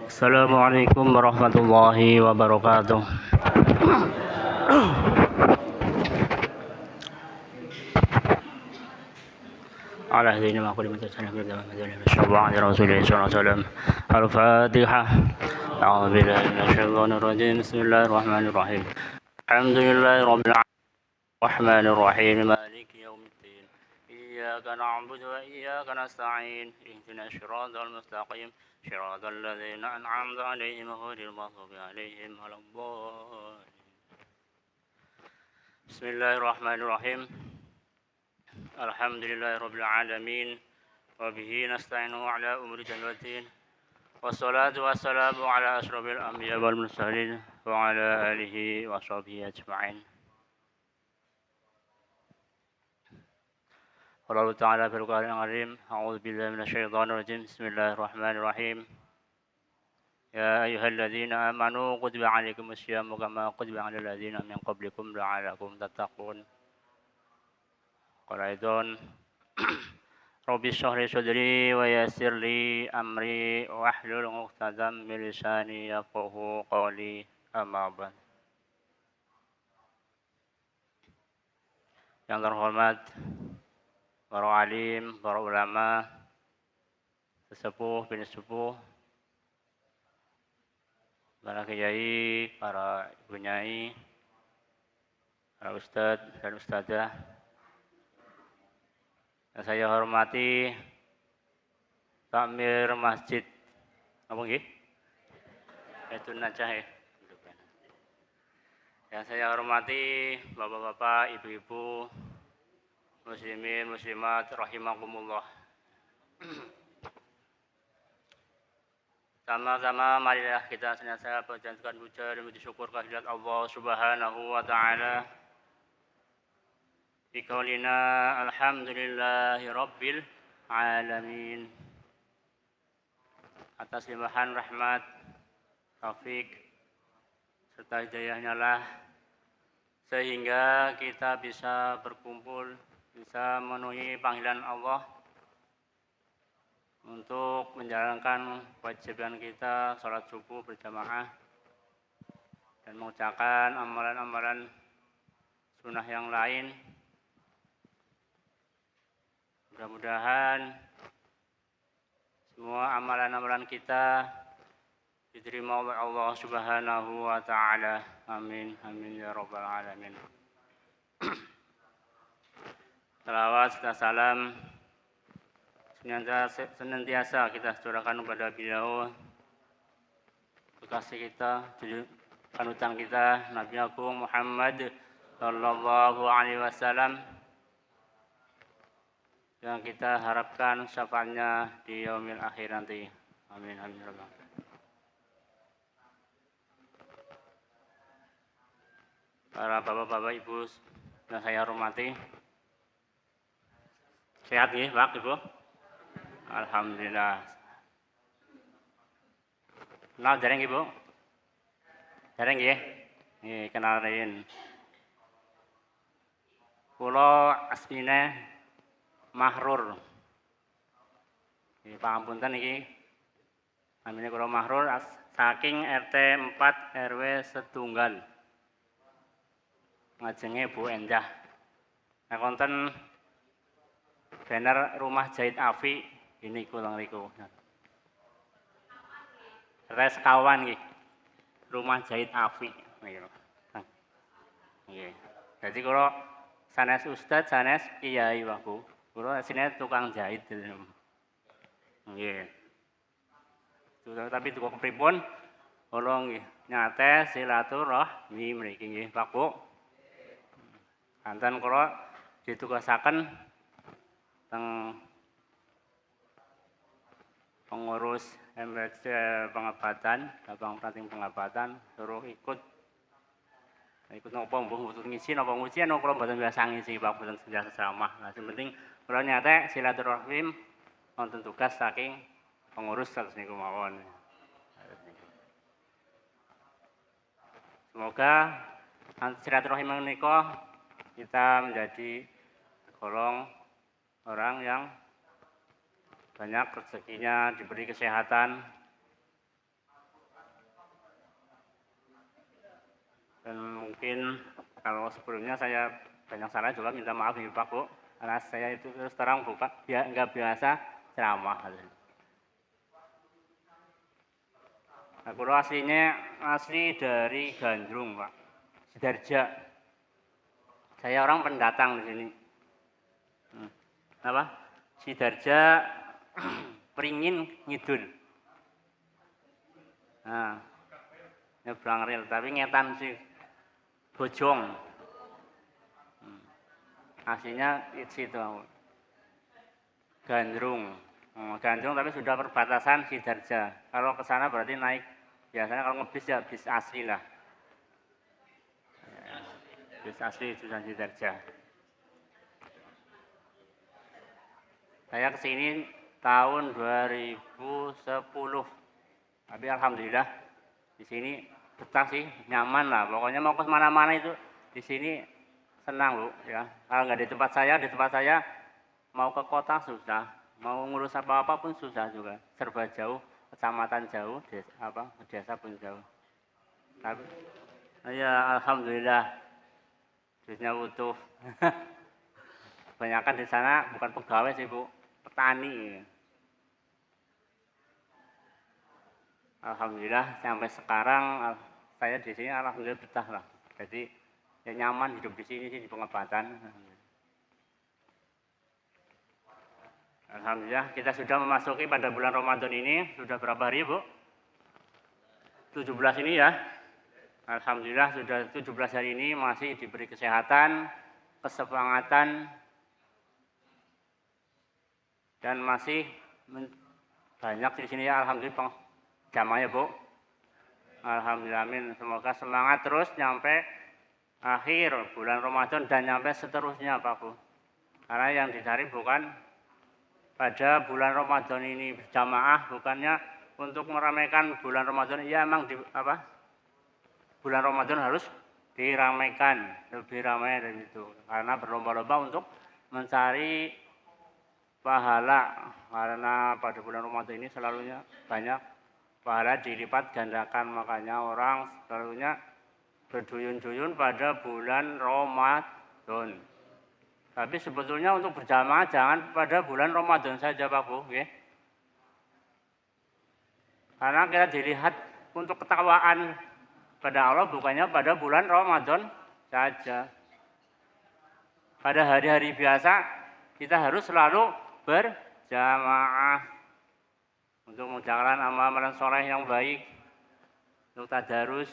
Assalamualaikum warahmatullahi wabarakatuh. على هدينا ما كل من تسلم كل ما مدنا من الشرع رسول الله صلى الله عليه وسلم. الفاتحة. أعوذ بالله من الشيطان الرجيم. بسم الله الرحمن الرحيم. الحمد لله رب العالمين الرحمن الرحيم مالك يوم الدين. إياك نعبد وإياك نستعين. اهدنا الصراط المستقيم صراط الذين أنعمت عليهم غير المغضوب عليهم ولا الضالين. بسم الله الرحمن الرحيم. الحمد لله رب العالمين وبه نستعين على أمور الدين والدين والصلاة والسلام على أشرف الأنبياء والمرسلين وعلى آله وصحبه أجمعين. قال الله تعالى في القرآن الكريم أعوذ بالله من الشيطان الرجيم بسم الله الرحمن الرحيم. يا أيها الذين آمنوا كتب عليكم الصيام كما كتب على الذين من قبلكم لعلكم تتقون. قال أيضا ربي اشرح لي صدري ويسر لي أمري واحلل عقدة من لساني يفقهوا قولي أما بعد. Yang terhormat para alim, para ulama, sesepuh, bin sepuh, para kiai, para ibu nyai, para ustadz dan ustadzah. Yang saya hormati Takmir Masjid apa nggih? Itu Najah ya. Yang saya hormati bapak-bapak, ibu-ibu, muslimin, muslimat rahimakumullah. Sama-sama marilah kita senantiasa panjatkan puja dan puji syukur kehadirat Allah Subhanahu wa taala. Biqaulina alhamdulillahi rabbil alamin. Atas limpahan rahmat, taufik serta hidayahnya lah sehingga kita bisa berkumpul, bisa memenuhi panggilan Allah untuk menjalankan kewajiban kita salat subuh berjamaah dan mengucapkan amalan-amalan sunnah yang lain. Mudah-mudahan semua amalan-amalan kita diterima oleh Allah Subhanahu wa taala. Amin amin ya rabbal alamin. Salawat serta salam senantiasa kita curahkan kepada beliau, kekasih kita, panutan kita, Nabi Agung Muhammad sallallahu alaihi wasallam, yang kita harapkan syafaatnya di yaumil akhir nanti. Amin amin ya rabbal. Para bapak-bapak, ibu yang saya hormati, sehat ya Pak Ibu? Alhamdulillah. Kenal jarang Ibu? Jarang ya? Nih kenalin. Kulo asmine Mahrur. Ini pangapunten iki. Namanya kulo Mahrur saking RT 4 RW setunggal. Ngajenge Bu Endah. Nah konten banner rumah jahit Afi ini kurang riku. Res kawan iki. Rumah jahit Afi niku. Nggih. Jadi kalau sanes ustaz, sanes kiai waku. Kulo sine tukang jahit. Nggih. Tapi tukang pripun? Kula nggih nyate silaturahmi mriki nggih Pak Bu. Kanten kula ditugasaken teng pengurus MRC pengabatan, Babang Pranting Pengabatan, suruh ikut nopo mbuh ngisi napa nguji ana kula mboten biasa ngisi Pak, mboten biasa ceramah. Nah, sing penting kula nyate silaturahim wonten tugas saking pengurus terus niku mawon. Semoga silaturahim menika kita menjadi golong orang yang banyak rezekinya, diberi kesehatan, Dan mungkin kalau sebelumnya saya banyak salah juga minta maaf nih Pak Bu, karena saya itu terus terang nggak biasa ceramah. Nah, kalau aslinya asli dari Gandrung Pak, Sidarja. Saya orang pendatang di sini. Apa? Sidarja Pringin Ngidul. Nah, nyebrang rel tapi ngetan sih Bojong. Aslinya itu Gandrung. Gandrung tapi sudah perbatasan Sidarja. Kalau ke sana berarti naik. Biasanya kalau ngebis ya bis asli lah. Bis asli sudah Sidarja. Saya kesini tahun 2010. Tapi alhamdulillah di sini betah sih, nyaman lah. Pokoknya mau ke mana-mana itu di sini senang Bu ya. Kalau nggak di tempat saya mau ke kota susah, mau ngurus apa-apa pun susah juga. Serba jauh, kecamatan jauh, desa pun jauh. Tapi ya alhamdulillah duitnya utuh. Kebanyakan di sana bukan pegawai sih Bu, petani. Alhamdulillah sampai sekarang saya di sini alhamdulillah betah lah. Jadi ya nyaman hidup di sini sih di Pengepatan. Alhamdulillah kita sudah memasuki pada bulan Ramadan ini. Sudah berapa hari Bu? 17 ini ya. Alhamdulillah sudah 17 hari ini masih diberi kesehatan, kesemangatan, dan masih banyak di sini ya alhamdulillah jamaah ya Bu. Alhamdulillah amin. Semoga semangat terus nyampe akhir bulan Ramadan dan nyampe seterusnya Pak Bu. Karena yang dicari bukan pada bulan Ramadan ini berjamaah, bukannya untuk meramaikan bulan Ramadan. Ya emang bulan Ramadan harus diramaikan, lebih ramai dari itu. Karena berlomba-lomba untuk mencari pahala. Karena pada bulan Ramadan ini selalunya banyak pahala dilipat gandakan, makanya orang selalunya berduyun-duyun pada bulan Ramadan. Tapi sebetulnya untuk berjamaah jangan pada bulan Ramadan saja Pak Bu. Okay? Karena kita dilihat untuk ketakwaan pada Allah bukannya pada bulan Ramadan saja. Pada hari-hari biasa kita harus selalu berjamaah untuk menjalankan amalan soleh yang baik, untuk tadarus,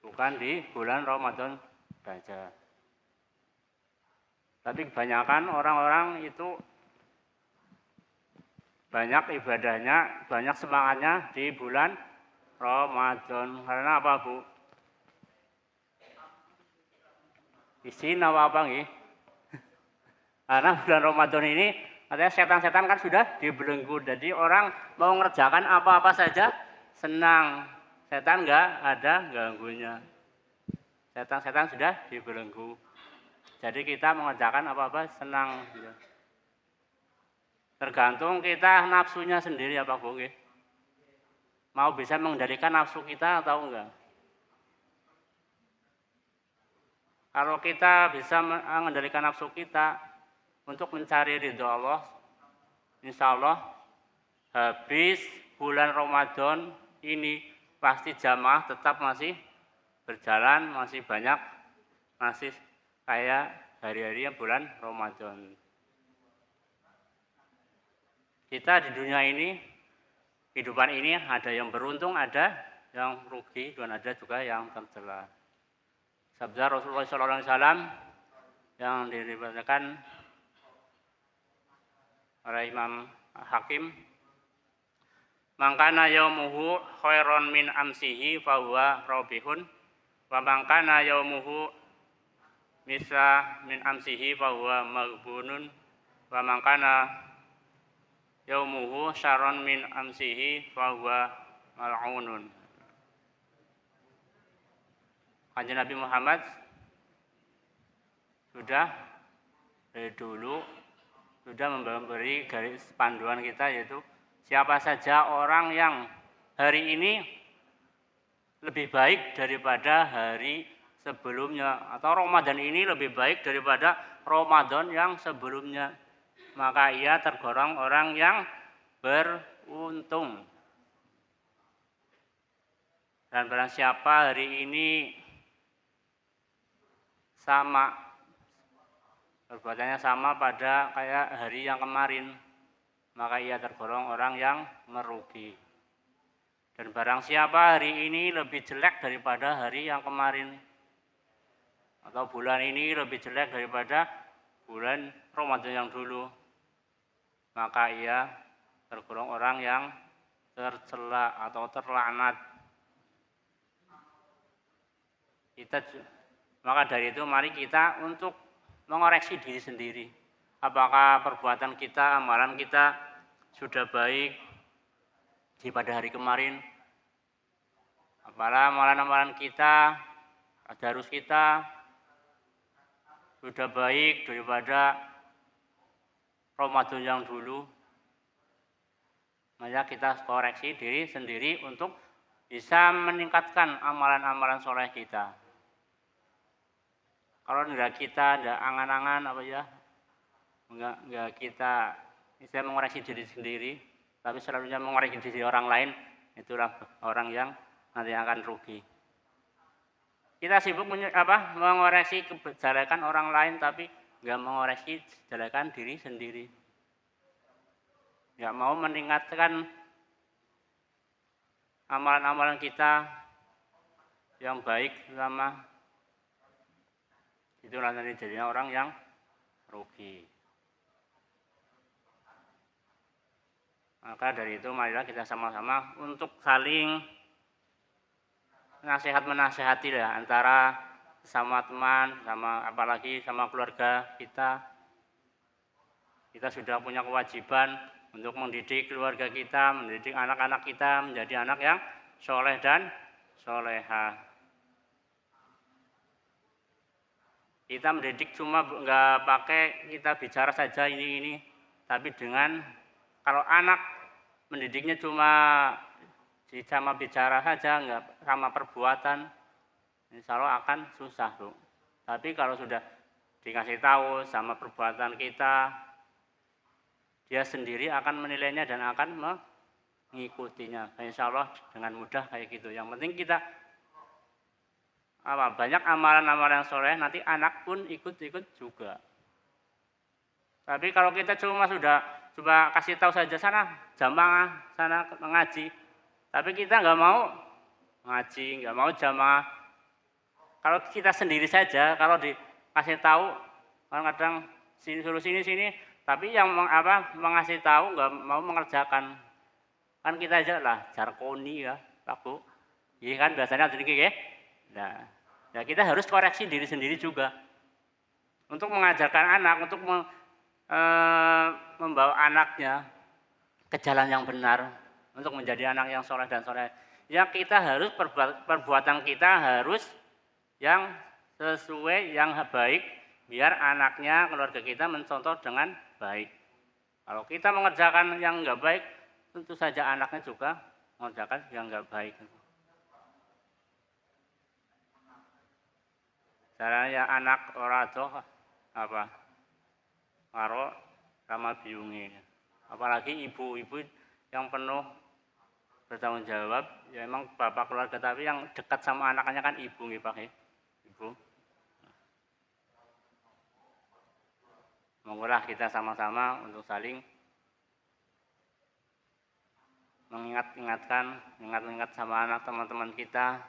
bukan di bulan Ramadan saja. Tapi kebanyakan orang-orang itu banyak ibadahnya, banyak semangatnya di bulan Ramadan. Karena apa Bu? Isin apa nggih? Karena bulan Ramadan ini katanya setan-setan kan sudah dibelenggu. Jadi orang mau ngerjakan apa-apa saja senang. Setan nggak ada ganggunya. Setan-setan sudah dibelenggu. Jadi kita mengerjakan apa-apa senang. Tergantung kita nafsunya sendiri ya Pak Bu. Mau bisa mengendalikan nafsu kita atau enggak. Kalau kita bisa mengendalikan nafsu kita untuk mencari ridho Allah, insya Allah habis bulan Ramadan ini pasti jamaah tetap masih berjalan, masih banyak, masih kayak hari-hari bulan Ramadan. Kita di dunia ini, kehidupan ini ada yang beruntung, ada yang rugi, dan ada juga yang tercela. Sabda Rasulullah SAW yang diriwayatkan oleh Imam Hakim, mangkana yaumuhu khairon min amsihi fahuwa robihun, wa mangkana yaumuhu misla min amsihi fahuwa maghbunun, wa mangkana yaumuhu syaron min amsihi fahuwa mal'unun. Kanjeng Nabi Muhammad sudah dari dulu sudah memberi garis panduan kita, yaitu siapa saja orang yang hari ini lebih baik daripada hari sebelumnya, atau Ramadan ini lebih baik daripada Ramadan yang sebelumnya, maka ia tergolong orang yang beruntung. Dan barang siapa hari ini sama, perbuatannya sama pada kayak hari yang kemarin, maka ia tergolong orang yang merugi. Dan barang siapa hari ini lebih jelek daripada hari yang kemarin, atau bulan ini lebih jelek daripada bulan Ramadan yang dulu, maka ia tergolong orang yang tercela atau terlaknat. Maka dari itu mari kita untuk mengoreksi diri sendiri. Apakah perbuatan kita, amalan kita sudah baik daripada hari kemarin? Apakah amalan-amalan kita, tadarus kita sudah baik daripada Ramadan yang dulu? Maka kita koreksi diri sendiri untuk bisa meningkatkan amalan-amalan soleh kita. Kalau enggak kita ada angan-angan enggak kita bisa mengoreksi diri sendiri, tapi selalunya mengoreksi diri orang lain, itulah orang yang nanti akan rugi. Kita sibuk mengoreksi kejelekan orang lain, tapi enggak mengoreksi kejelekan diri sendiri. Enggak mau meningkatkan amalan-amalan kita yang baik sama, itulah nanti jadinya orang yang rugi. Maka dari itu marilah kita sama-sama untuk saling menasehati lah, antara sama teman, sama apalagi sama keluarga kita. Kita sudah punya kewajiban untuk mendidik keluarga kita, mendidik anak-anak kita menjadi anak yang soleh dan solehah. Kita mendidik cuma enggak pakai kita bicara saja ini, tapi dengan kalau anak mendidiknya cuma sama bicara saja, enggak sama perbuatan, insya Allah akan susah, Bu. Tapi kalau sudah dikasih tahu sama perbuatan kita, dia sendiri akan menilainya dan akan mengikutinya. Insya Allah dengan mudah kayak gitu. Yang penting kita banyak amalan-amalan soleh, nanti anak pun ikut-ikut juga. Tapi kalau kita cuma kasih tahu saja, sana jamaah, sana mengaji, tapi kita nggak mau ngaji, nggak mau jamaah. Kalau kita sendiri saja, kalau dikasih tahu, kadang-kadang suruh sini, tapi yang mengasih tahu nggak mau mengerjakan. Kan kita aja lah jarkoni ya, Pak Bu. Iya kan biasanya begini ya. Nah, kita harus koreksi diri sendiri juga untuk mengajarkan anak, untuk membawa anaknya ke jalan yang benar, untuk menjadi anak yang soleh dan soleh. Ya kita harus perbuatan kita harus yang sesuai, yang baik, biar anaknya, keluarga kita mencontoh dengan baik. Kalau kita mengerjakan yang enggak baik, tentu saja anaknya juga mengerjakan yang enggak baik. Caranya anak ora adoh karo sama biunge. Apalagi ibu-ibu yang penuh bertanggung jawab, ya emang bapak keluarga, tapi yang dekat sama anaknya kan ibu nggih Pak, ibu. Monggolah kita sama-sama untuk saling mengingat sama anak teman-teman kita,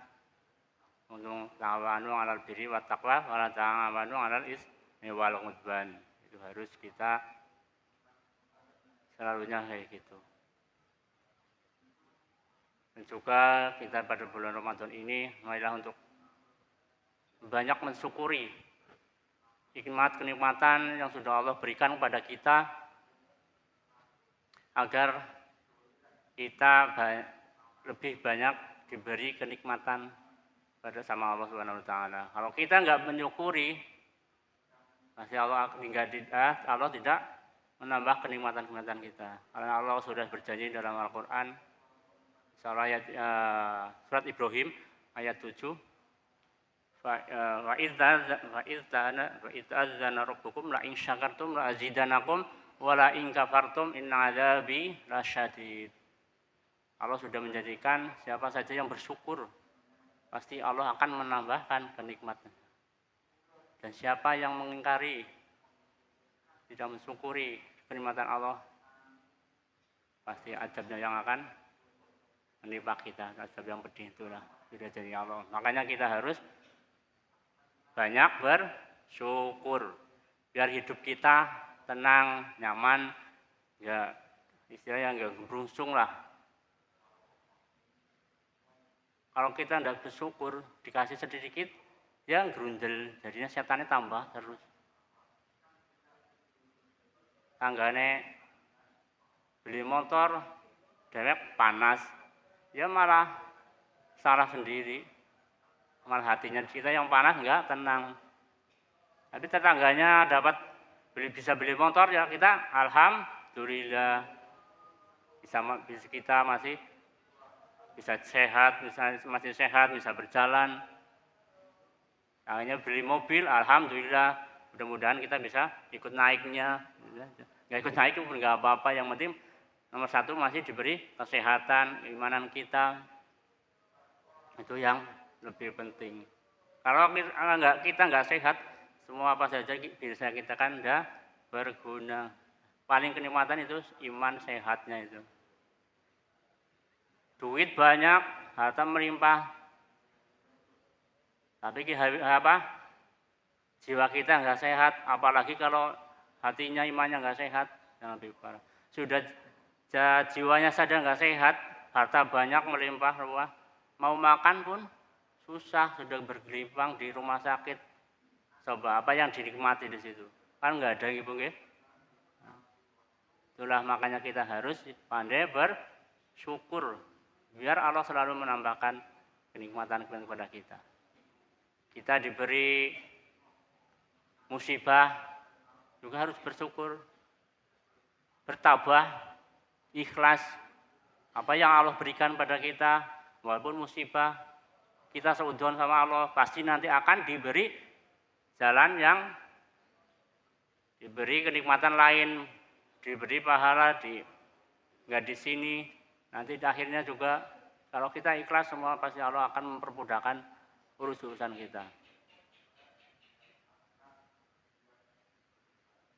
untuk ta'awanu 'alal birri wat taqwa wa la ta'awanu 'alal ismi wal 'udwan. Itu harus kita selalunya kayak gitu. Dan juga kita pada bulan Ramadan ini marilah untuk banyak mensyukuri kenikmatan yang sudah Allah berikan kepada kita, agar kita lebih banyak diberi kenikmatan pada sama Allah Subhanahu wa taala. Kalau kita enggak menyukuri, pasti Allah tidak menambah kenikmatan-kenikmatan kita. Karena Allah sudah berjanji dalam Al-Qur'an, surat Ibrahim ayat 7. Wa idzana rabbukum la in syakartum la azidanakum wa la in kafartum inna adzabi lasyadid. Allah sudah menjadikan siapa saja yang bersyukur pasti Allah akan menambahkan kenikmatan. Dan siapa yang mengingkari, tidak mensyukuri kenikmatan Allah, pasti azabnya yang akan menimpa kita, azab yang pedih itulah sudah dari Allah. Makanya kita harus banyak bersyukur biar hidup kita tenang, nyaman, ya istilahnya enggak berungsung lah. Kalau kita tidak bersyukur, dikasih sedikit, ya gerundel, jadinya setannya tambah terus. Tanggane beli motor, dewek panas, ya malah salah sendiri. Malah hatinya kita yang panas enggak tenang. Tapi tetangganya dapat bisa beli motor, ya kita alhamdulillah bisa kita masih bisa sehat, masih sehat, bisa berjalan. Akhirnya beli mobil, alhamdulillah, mudah-mudahan kita bisa ikut naiknya. Nggak ikut naik pun nggak apa-apa, yang penting nomor satu masih diberi kesehatan, keimanan kita. Itu yang lebih penting. Kalau kita nggak sehat, semua apa saja bisa kita kan nggak berguna. Paling kenikmatan itu iman sehatnya itu. Duit banyak, harta melimpah, tapi jiwa kita nggak sehat, apalagi kalau hatinya imannya nggak sehat, yang lebih parah. Sudah jiwanya saja nggak sehat, harta banyak melimpah ruah, mau makan pun susah, sudah bergelimpang di rumah sakit. Coba apa yang dinikmati di situ? Kan nggak ada ibu nggih. Itulah makanya kita harus pandai bersyukur. Biar Allah selalu menambahkan kenikmatan kepada kita. Kita diberi musibah, juga harus bersyukur, bertabah, ikhlas. Apa yang Allah berikan pada kita, walaupun musibah, kita seudon sama Allah, pasti nanti akan diberi jalan yang diberi kenikmatan lain, diberi pahala, nggak di sini. Nanti akhirnya juga kalau kita ikhlas semua pasti Allah akan mempermudahkan urusan kita.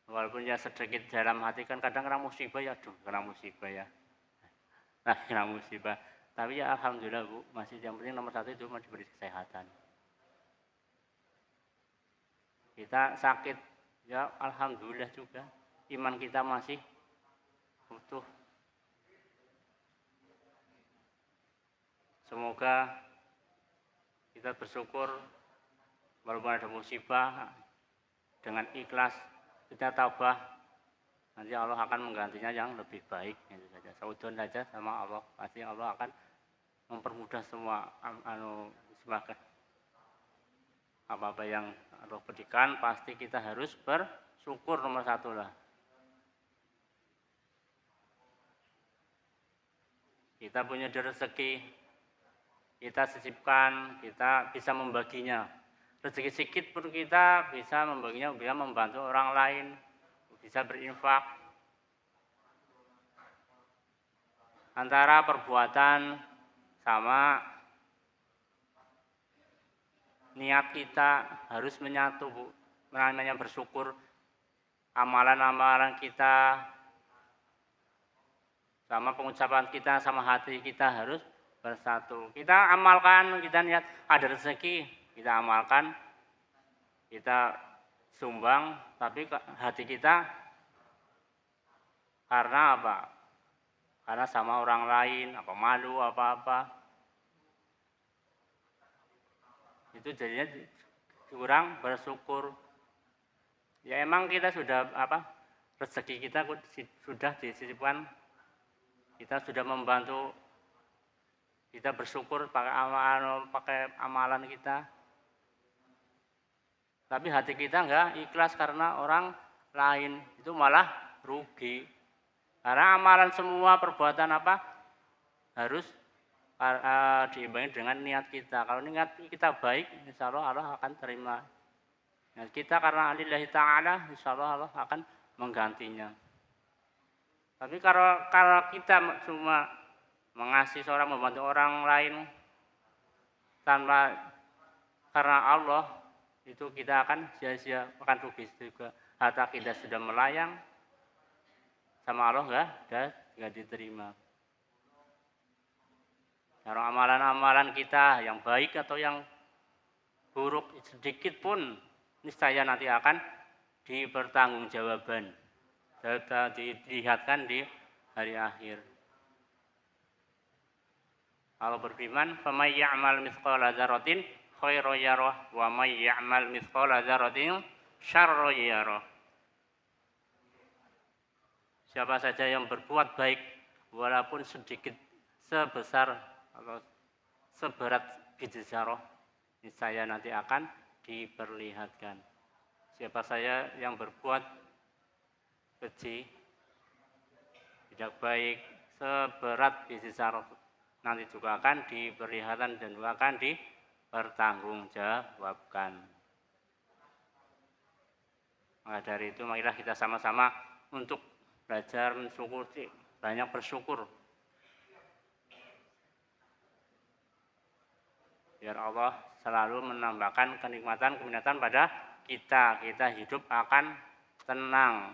Walaupun ya sedikit dalam hati kan kadang kena musibah ya, kena musibah ya. Nah, kena musibah. Tapi ya alhamdulillah Bu, masih yang penting nomor satu itu masih diberi kesehatan. Kita sakit, ya alhamdulillah juga. Iman kita masih utuh. Semoga kita bersyukur walaupun ada musibah, dengan ikhlas kita tabah, nanti Allah akan menggantinya yang lebih baik. Itu saja. Saudon saja sama Allah, pasti Allah akan mempermudah semua apa-apa yang Allah berikan. Pasti kita harus bersyukur nomor satu lah. Kita punya rezeki, kita sisipkan, kita bisa membaginya. Rezeki sedikit pun kita bisa membaginya, bisa membantu orang lain, bisa berinfak. Antara perbuatan sama niat kita harus menyatu, Bu. Namanya bersyukur, amalan-amalan kita sama pengucapan kita, sama hati kita harus bersatu. Kita amalkan, kita niat ada rezeki, kita amalkan, kita sumbang, tapi hati kita karena apa? Karena sama orang lain, apa malu, apa-apa. Itu jadinya kurang bersyukur. Ya emang kita sudah rezeki kita sudah disisipkan, kita sudah membantu. Kita bersyukur pakai amalan kita. Tapi hati kita enggak ikhlas karena orang lain, itu malah rugi. Karena amalan semua perbuatan harus diimbangi dengan niat kita. Kalau niat kita baik, insya Allah Allah akan terima. Niat kita karena lillahi ta'ala, insya Allah Allah akan menggantinya. Tapi kalau kita cuma mengasihi seorang, membantu orang lain tanpa karena Allah, itu kita akan sia-sia, akan rugi juga. Harta kita sudah melayang, sama Allah nggak diterima. Kalau amalan-amalan kita yang baik atau yang buruk sedikit pun, niscaya nanti akan dipertanggungjawabkan, dilihatkan di hari akhir. Allah berfirman, "Faman ya'mal mithqala dzarratin khairan yarah wa may ya'mal mithqala dzarratin syarran yarah." Siapa saja yang berbuat baik walaupun sedikit, sebesar atau seberat biji zarah, niscaya nanti akan diperlihatkan. Siapa saja yang berbuat keji, tidak baik, seberat biji zarah, nanti juga akan diperlihatkan dan juga akan dipertanggungjawabkan. Maka dari itu marilah kita sama-sama untuk belajar mensyukuri, banyak bersyukur. Biar Allah selalu menambahkan kenikmatan pada kita. Kita hidup akan tenang,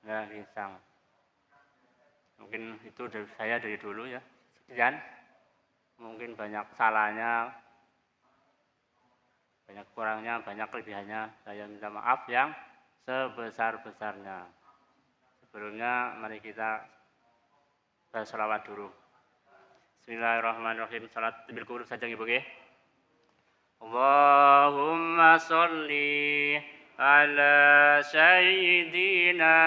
nggak risang. Mungkin itu dari saya dari dulu ya. Sekian. Mungkin banyak salahnya, banyak kurangnya, banyak kelebihannya. Saya minta maaf yang sebesar-besarnya. Sebelumnya mari kita berselawat dulu. Bismillahirrahmanirrahim. Salat bil qur'an saja Ibu nggih. Allahumma sholli ala sayyidina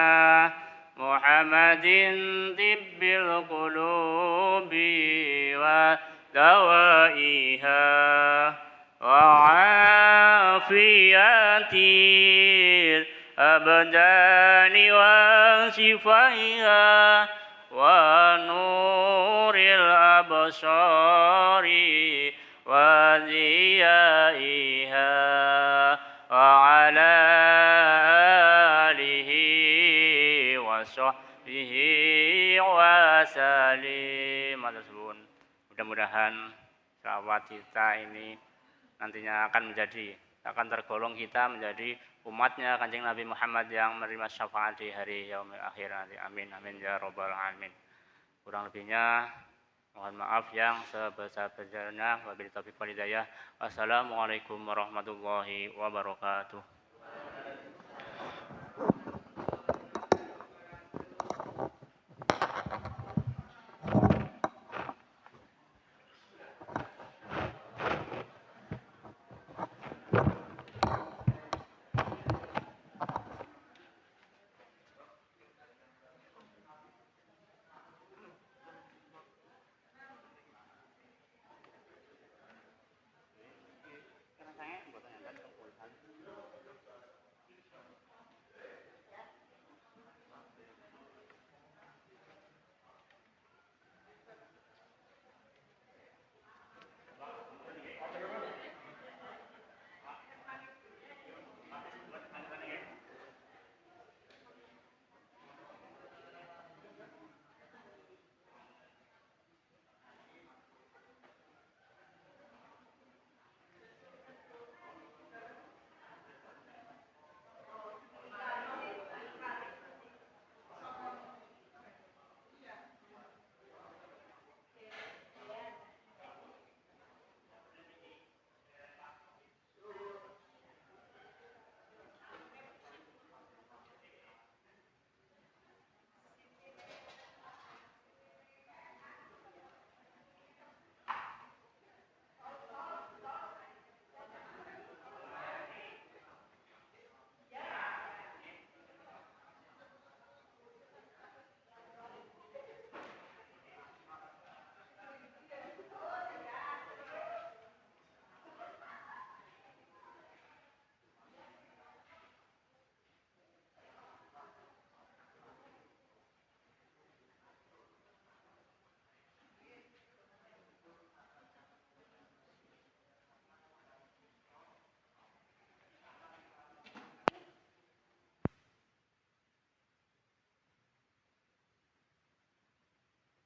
Muhammadin tibbil qulubi wa dawaiha wa afiyatil abdani wa shifaiha wa nuril absari wa ziyaiha wa ala alihi wa sahbihi wa salim. Mudah-mudahan selawat kita ini nantinya akan tergolong kita menjadi umatnya Kanjeng Nabi Muhammad yang menerima syafaat di hari yaumil akhir nanti. Amin amin ya rabbal alamin. Kurang lebihnya mohon maaf yang sebesar-besarnya. Wabillahi taufiq wal hidayah. Wassalamualaikum warahmatullahi wabarakatuh.